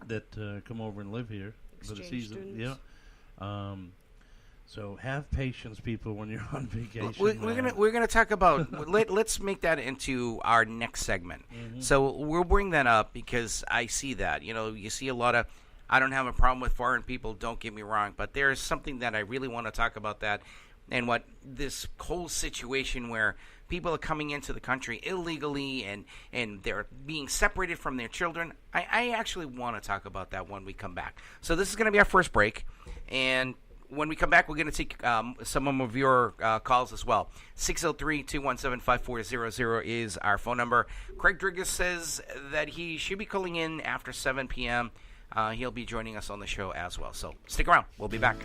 that come over and live here for the Exchange season. students. Yeah. So have patience, people, when you're on vacation. We're gonna talk about. Let's make that into our next segment. Mm-hmm. So we'll bring that up because I see that. You see a lot of. I don't have a problem with foreign people. Don't get me wrong, but there is something that I really want to talk about that, and what this whole situation where people are coming into the country illegally and they're being separated from their children. I actually want to talk about that when we come back. So this is going to be our first break, and when we come back, we're going to take some of your calls as well. 603-217-5400 is our phone number. Craig Driggers says that he should be calling in after 7 p.m. He'll be joining us on the show as well. So stick around. We'll be back.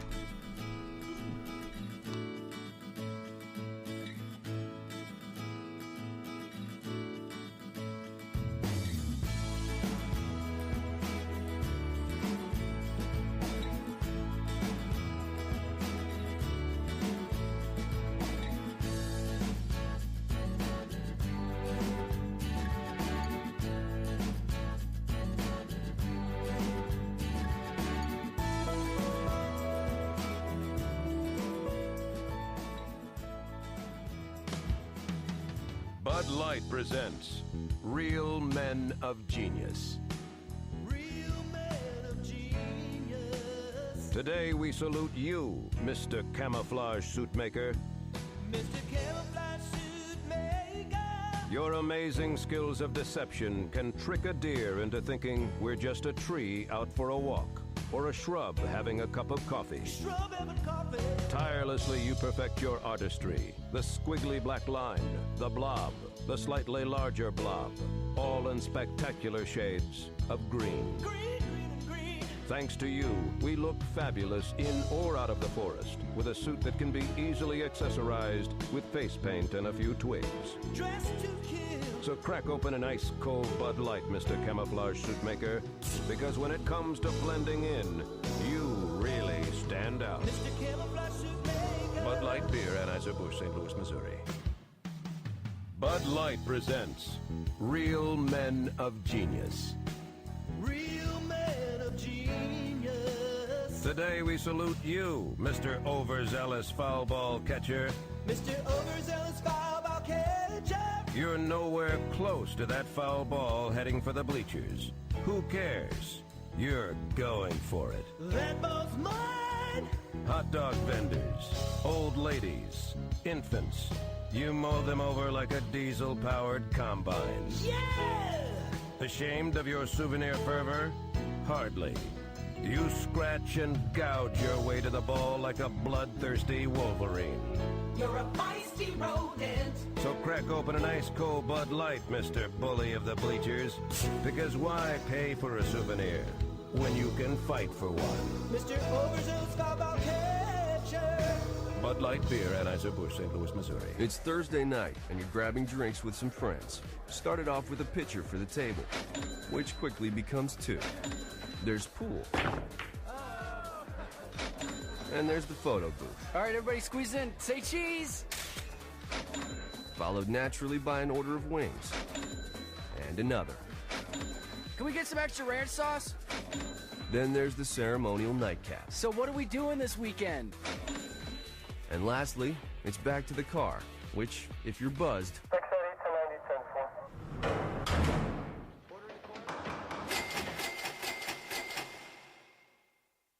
Bud Light presents Real Men of Genius. Real men of genius. Today we salute you, Mr. Camouflage Suit Maker. Mr. Camouflage Suit Maker. Your amazing skills of deception can trick a deer into thinking we're just a tree out for a walk, or a shrub having a cup of coffee. Shrub having coffee. Tirelessly you perfect your artistry. The squiggly black line, the blob, the slightly larger blob, all in spectacular shades of green. Green, green, and green. Thanks to you, we look fabulous in or out of the forest, with a suit that can be easily accessorized with face paint and a few twigs. Dressed to kill. So crack open an ice cold Bud Light, Mr. Camouflage Suit Maker, because when it comes to blending in, you really stand out. Mr. Camouflage Suit Maker. Bud Light Beer, Anheuser-Busch, St. Louis, Missouri. Bud Light presents Real Men of Genius. Real men of genius. Today we salute you, Mr. Overzealous Foul Ball Catcher. Mr. Overzealous Foul Ball Catcher. You're nowhere close to that foul ball heading for the bleachers. Who cares? You're going for it. That ball's mine. Hot dog vendors, old ladies, infants. You mow them over like a diesel-powered combine. Yeah. Ashamed of your souvenir fervor? Hardly. You scratch and gouge your way to the ball like a bloodthirsty Wolverine. You're a feisty rodent. So crack open an ice-cold Bud Light, Mr. Bully of the Bleachers. Because why pay for a souvenir when you can fight for one? Mr. Overzealous Foul Ball Catcher. Bud Light Beer, Anheuser-Busch, St. Louis, Missouri. It's Thursday night, and you're grabbing drinks with some friends. Started off with a pitcher for the table, which quickly becomes two. There's pool. And there's the photo booth. All right, everybody squeeze in. Say cheese. Followed naturally by an order of wings. And another. Can we get some extra ranch sauce? Then there's the ceremonial nightcap. So what are we doing this weekend? And lastly, it's back to the car, which, if you're buzzed,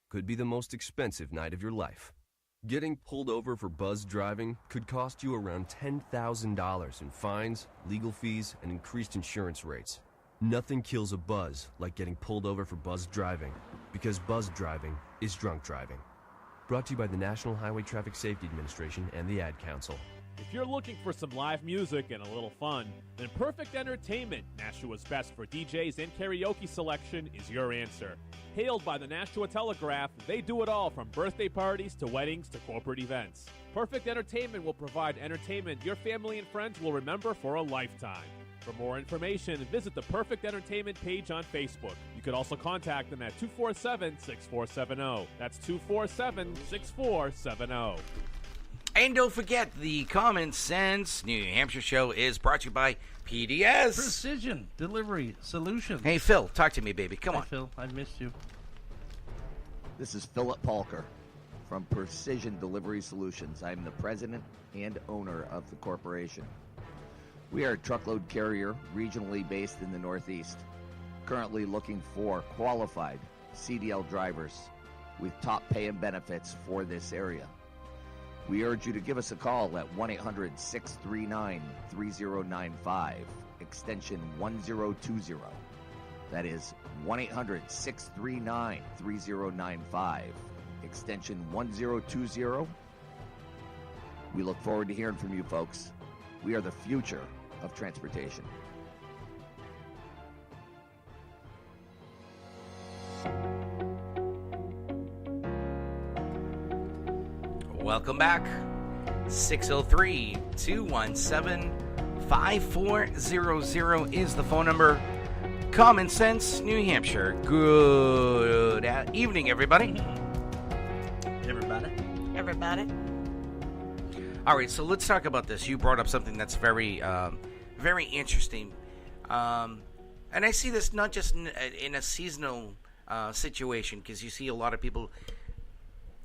could be the most expensive night of your life. Getting pulled over for buzz driving could cost you around $10,000 in fines, legal fees, and increased insurance rates. Nothing kills a buzz like getting pulled over for buzz driving, because buzz driving is drunk driving. Brought to you by the National Highway Traffic Safety Administration and the Ad Council. If you're looking for some live music and a little fun, then Perfect Entertainment, Nashua's best for DJs and karaoke selection, is your answer. Hailed by the Nashua Telegraph, they do it all from birthday parties to weddings to corporate events. Perfect Entertainment will provide entertainment your family and friends will remember for a lifetime. For more information, visit the Perfect Entertainment page on Facebook. You could also contact them at 247-6470. That's 247-6470. And don't forget, the Common Sense New Hampshire show is brought to you by PDS. Precision Delivery Solutions. Hey, Phil, talk to me, baby. Come Hi, on. Phil. I missed you. This is Philip Palker from Precision Delivery Solutions. I'm the president and owner of the corporation. We are a truckload carrier regionally based in the Northeast, currently looking for qualified CDL drivers with top pay and benefits for this area. We urge you to give us a call at 1-800-639-3095, extension 1020. That is 1-800-639-3095, extension 1020. We look forward to hearing from you folks. We are the future of transportation. Welcome back. 603-217-5400 is the phone number. Common Sense, New Hampshire. Good evening, everybody. Everybody. All right, so let's talk about this. You brought up something that's very, very interesting. And I see this not just in a seasonal situation, because you see a lot of people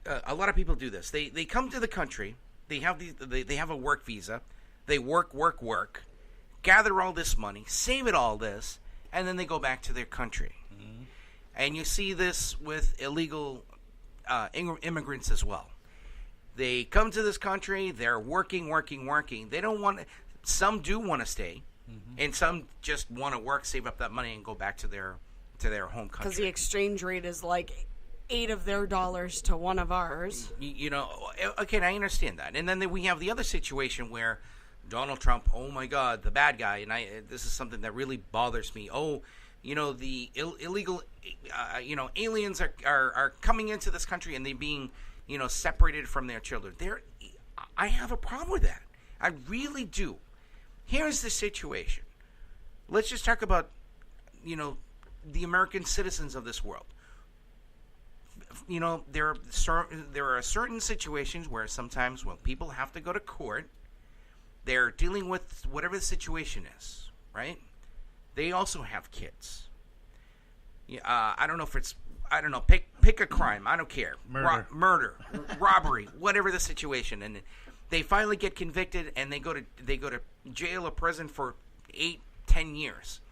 do this. They come to the country. They have they have a work visa. They work, gather all this money, save it all this, and then they go back to their country. Mm-hmm. And you see this with illegal immigrants as well. They come to this country. They're working. They don't want. Some do want to stay, and some just want to work, save up that money, and go back to their home country. Because the exchange rate is like $8 of their dollars to one of ours. You know, okay, I understand that. And then we have the other situation where Donald Trump, oh my God, the bad guy, and this is something that really bothers me. Oh, you know, the illegal, aliens are coming into this country and they're being, separated from their children. I have a problem with that. I really do. Here's the situation. Let's just talk about, the American citizens of this world. There are certain situations where sometimes when people have to go to court, they're dealing with whatever the situation is, right? They also have kids. I don't know if it's, pick a crime. I don't care. Murder, robbery, whatever the situation. And they finally get convicted and they go to jail or prison for 8-10 years.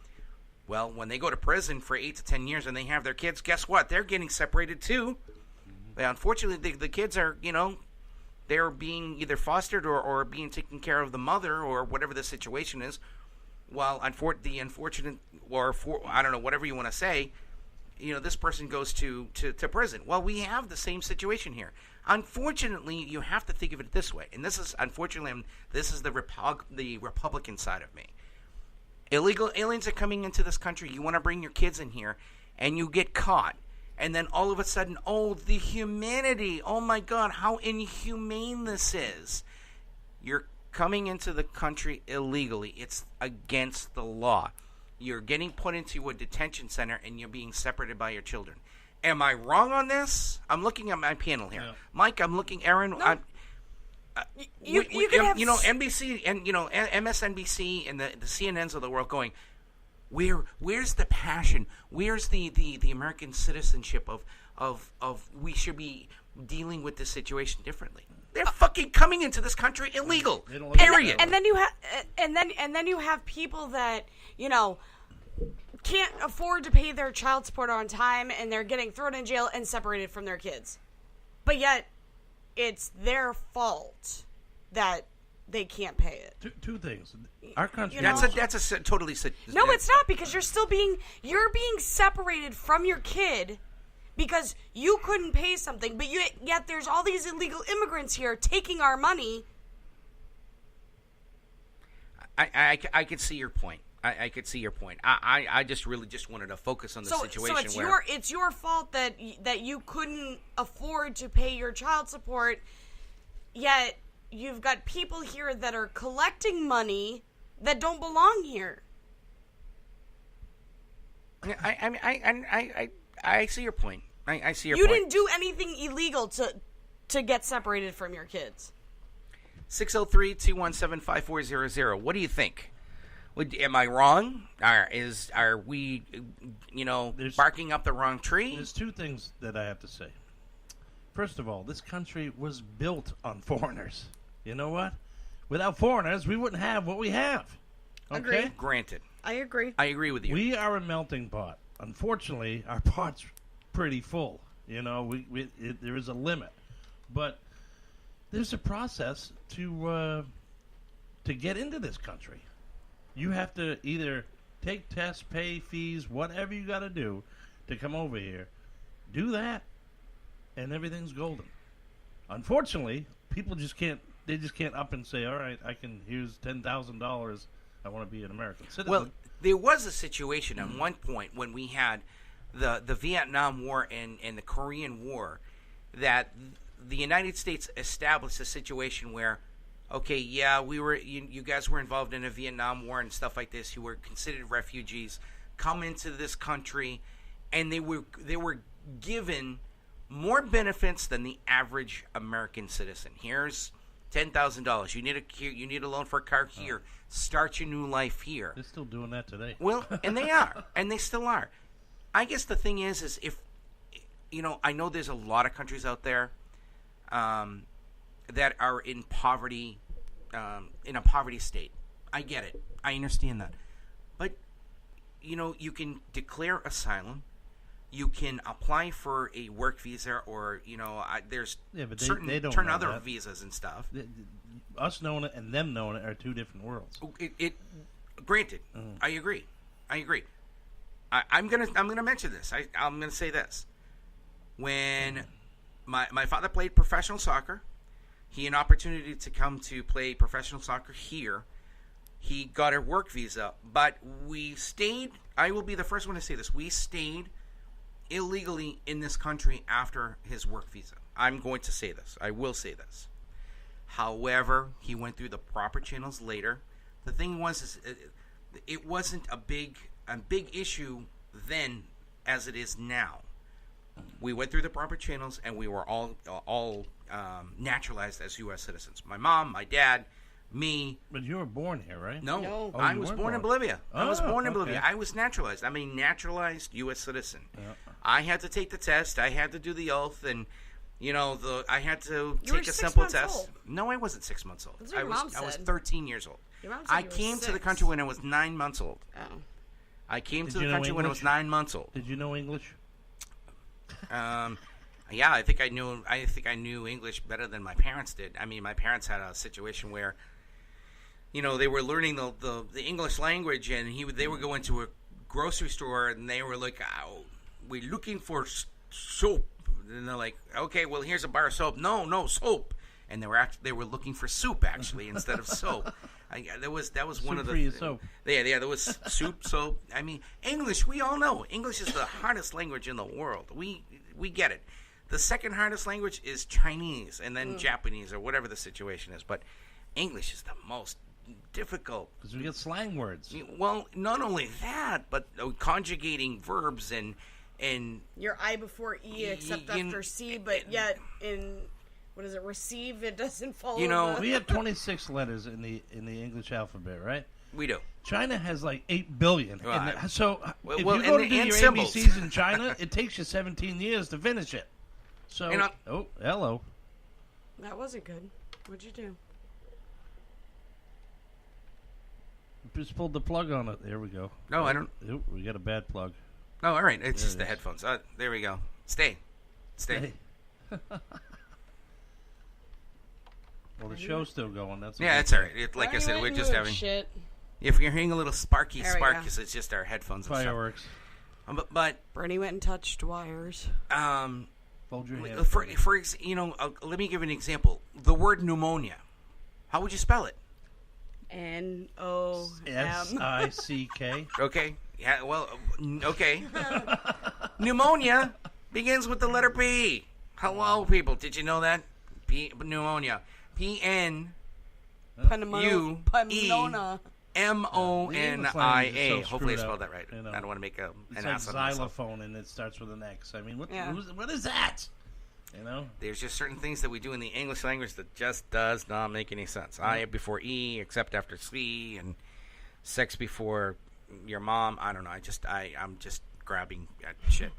Well, when they go to prison for 8 to 10 years and they have their kids, guess what? They're getting separated too. Unfortunately, the kids are, they're being either fostered or being taken care of the mother or whatever the situation is. While the unfortunate, I don't know, whatever you want to say, this person goes to prison. Well, we have the same situation here. Unfortunately, you have to think of it this way, and this is the Republican side of me. Illegal aliens are coming into this country. You want to bring your kids in here, and you get caught. And then all of a sudden, the humanity. Oh, my God, how inhumane this is. You're coming into the country illegally. It's against the law. You're getting put into a detention center, and you're being separated by your children. Am I wrong on this? I'm looking at my panel here. Yeah. Mike, I'm looking, Aaron. No. You could have NBC and MSNBC and the CNNs of the world going, where's the passion? Where's the American citizenship of we should be dealing with this situation differently? They're fucking coming into this country illegal. Period. And then you have people that can't afford to pay their child support on time, and they're getting thrown in jail and separated from their kids, but yet it's their fault that they can't pay it. Two things. Our country. That's a totally. No, it's not, because you're being separated from your kid because you couldn't pay something, but yet there's all these illegal immigrants here taking our money. I could see your point. I could see your point. I just really just wanted to focus on the situation. So it's your fault that you couldn't afford to pay your child support, yet you've got people here that are collecting money that don't belong here. I see your point. I see your point. You didn't do anything illegal to get separated from your kids. 603-217-5400. What do you think? Am I wrong? Are we, barking up the wrong tree? There's two things that I have to say. First of all, this country was built on foreigners. You know what? Without foreigners, we wouldn't have what we have. Okay? Agreed. Granted. I agree. I agree with you. We are a melting pot. Unfortunately, our pot's pretty full. There is a limit. But there's a process to get into this country. You have to either take tests, pay fees, whatever you got to do to come over here. Do that, and everything's golden. Unfortunately, people just can't. They just can't up and say, "All right, here's $10,000. I want to be an American citizen." Well, there was a situation at one point when we had the Vietnam War and the Korean War that the United States established a situation where, okay, yeah, you guys were involved in a Vietnam War and stuff like this. You were considered refugees. Come into this country, and they were given more benefits than the average American citizen. Here's $10,000. You need a loan for a car here. Start your new life here. They're still doing that today. Well, and they are, and they still are. I guess the thing is if I know there's a lot of countries out there that are in poverty, in a poverty state. I get it. I understand that. But you can declare asylum. You can apply for a work visa, or there's certain they don't turn know other that. visas and stuff. Us knowing it and them knowing it are two different worlds. Granted, I agree. I'm gonna mention this. I'm gonna say this. When my father played professional soccer, he had an opportunity to come to play professional soccer here. He got a work visa, but we stayed. I will be the first one to say this. We stayed illegally in this country after his work visa. I'm going to say this. I will say this. However, he went through the proper channels later. The thing was, it wasn't a big issue then as it is now. We went through the proper channels, and we were all naturalized as U.S. citizens. My mom, my dad, me. But you were born here, right? No. Oh, I you was weren't born in born. Bolivia. I was born in Bolivia. Okay. I was naturalized. I'm a naturalized U.S. citizen. Yeah. I had to take the test. I had to do the oath, and I had to You were take a 6 simple months test. old. No, I wasn't 6 months old. That's what I your was mom I was said. 13 years old. Your mom said I you were came to the 6. country when I was 9 months old. Oh. I came Did to you the know country when I was English? 9 months old. Did you know English? Yeah, I think I knew English better than my parents did. I mean, my parents had a situation where, they were learning the English language, and they were going to a grocery store, and they were like, "Oh, we're looking for soap," and they're like, "Okay, well, here's a bar of soap." No soap, and they were looking for soup actually instead of soap. That was one Soup of the for your soap. Yeah, there was soup, soap. I mean, English. We all know English is the hardest language in the world. We get it. The second hardest language is Chinese, and then Japanese, or whatever the situation is. But English is the most difficult. Because we get slang words. Well, not only that, but conjugating verbs and Your I before E except after C, but yet in receive, it doesn't follow. We have 26 letters in the English alphabet, right? we do. China has like 8 billion. Right. So Well, if well, you go to and- do and your symbols. ABCs in China, it takes you 17 years to finish it. So, hello. That wasn't good. What'd you do? Just pulled the plug on it. There we go. No, I don't. Oop, we got a bad plug. Oh, all right. It's There just it the is. headphones. There we go. Stay. Hey. Well, the show's still going. That's Yeah, it's all right. Like I said, we're just having. shit. If you're hearing a little sparky There we spark, go. it's just our headphones. And fireworks. stuff. But Bernie went and touched wires. Fold your hands. let me give an example. The word pneumonia. How would you spell it? N-O-M. S-I-C-K. Okay. Yeah. Well. Okay. Pneumonia begins with the letter P. Hello, people. Did you know that? Pneumonia. P-N. U E Pomona. M-O-N-I-A. So Hopefully I screwed spelled up, that right. you know. I don't want to make an It's like ass of myself. xylophone, and it starts with an X. I mean, what is that? You know? There's just certain things that we do in the English language that just does not make any sense. I before E, except after C, and sex before your mom. I don't know. I'm just grabbing at shit.